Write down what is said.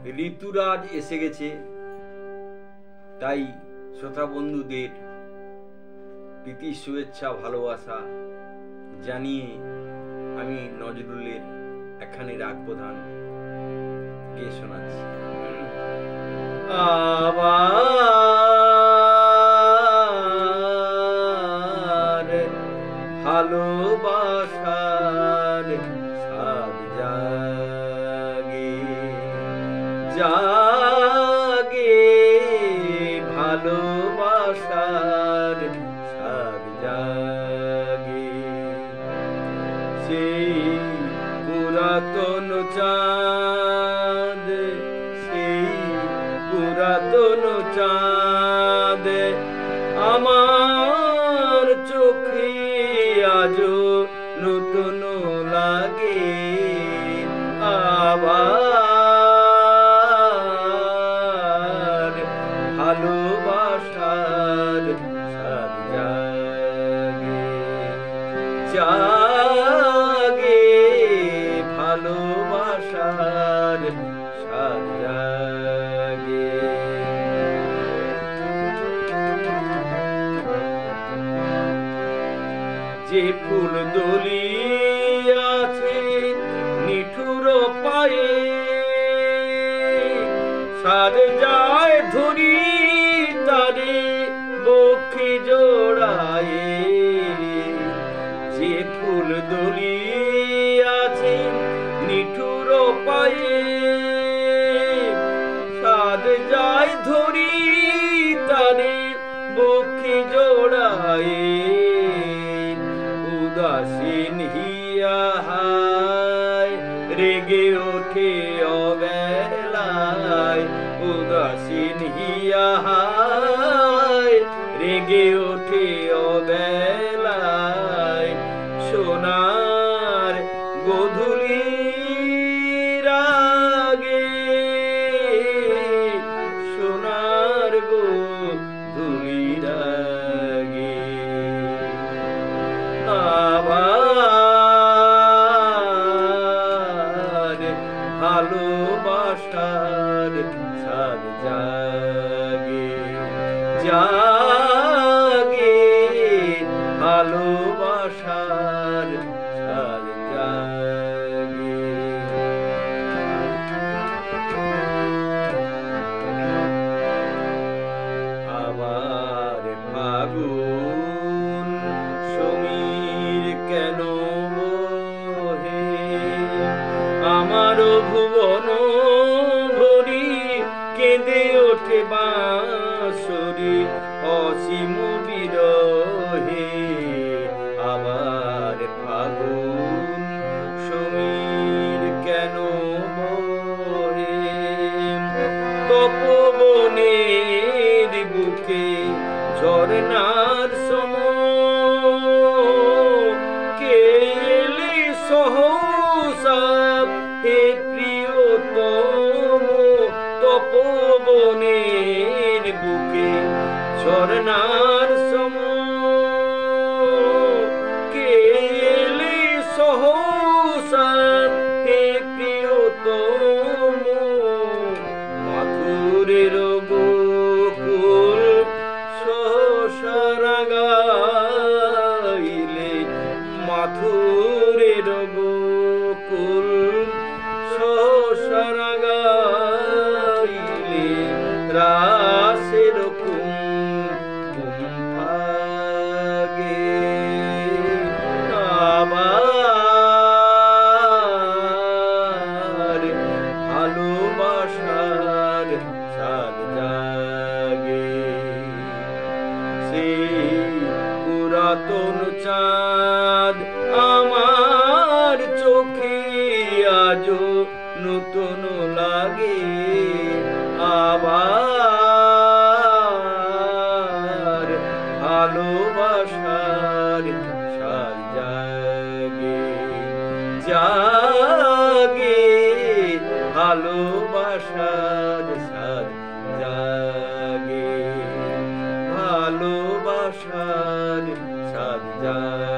ঋতুরাজ এসে গেছে, তাই শ্রোতা বন্ধুদের প্রীতি শুভেচ্ছা ভালোবাসা জানিয়ে আমি নজরুলের একখানি রাগ প্রধান গেয়ে শোনাচ্ছি। আবার ভালোবাসার সাদ জাগে জাগে, ভালোবাসার সাদ জাগে। সেই পুরাতন চাঁদ, সেই পুরাতন চাঁদ আমার চোখে আজও নতুন লাগে। আবার ভালোবাসার সাদ জাগে জাগে, ভালোবাসার সাদ জাগে। যে ফুল দলিয়াছে নিঠুর পায়ে, সাদ যায় ধরি তারে বক্ষে জোড়ায়ে। যে ফুল দলিয়াছে নিঠুর পায়ে, সাদ যায় ধরি তারে বক্ষে জোড়ায়ে। উদাসীন হিয়া হায় রেগে ওঠে অবেলায়, উদাসীন হিয়া হায় রেগে ওঠে অবেলায়। সোনার গধূলির আগে, সোনার গধূলির আগে। আবার ভালোবাসার সাদ জাগে জাগে, ভালোবাসার সাদ জাগে। আবার ফাগুন সমীর কেন বহে, আমার ভুবন ভরি কেঁদে ওঠে বাঁশরি অসীম বিরহে। আবার ফাগুন সমীর কেন বহে, তপবনের বুকে ঝরনার সম কে এলে সহসা হে প্রিয়তম। তপবনের বুকে ঝরনার সম কে এলে সহসা হে প্রিয়তম। মাথুরের গোকুল সহসা গাইলে, মাথুরের গোকুল সহসা গাইলে। রাসের কুম্ভাগে আবার ভালোবাসার সাদ জাগে। সেই পুরাতন চাঁদ আমার চোখে আজও নতুন লাগে। আবার ভালোবাসার সাদ জাগে জাগে, ভালোবাসার সাদ জাগে, ভালোবাসার সাদ জাগে।